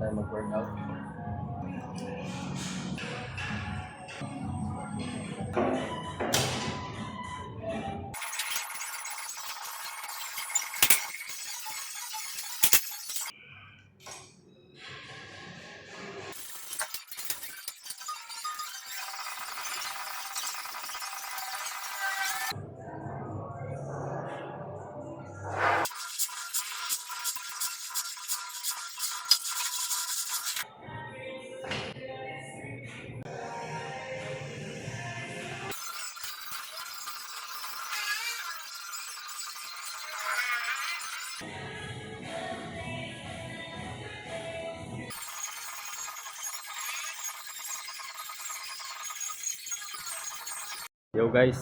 tayo mag-workout. Yo guys,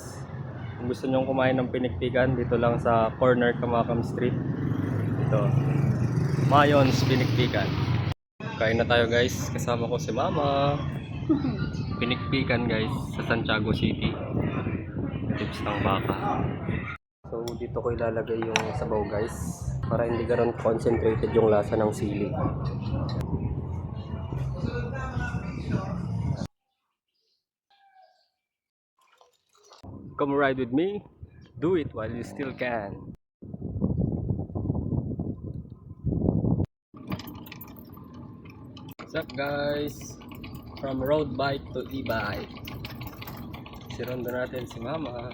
kung gusto nyong kumain ng pinikpikan, dito lang sa corner Kamakam Street. Ito, Mayon's Pinikpikan. Kain na tayo guys, kasama ko si Mama. Pinikpikan guys, sa Santiago City. Tips ng baka. So dito ko ilalagay yung sabaw guys, para hindi ganoon concentrated yung lasa ng sili. Come ride with me, do it while you still can. What's up guys? From road bike to e-bike. Sirondo natin si Mama.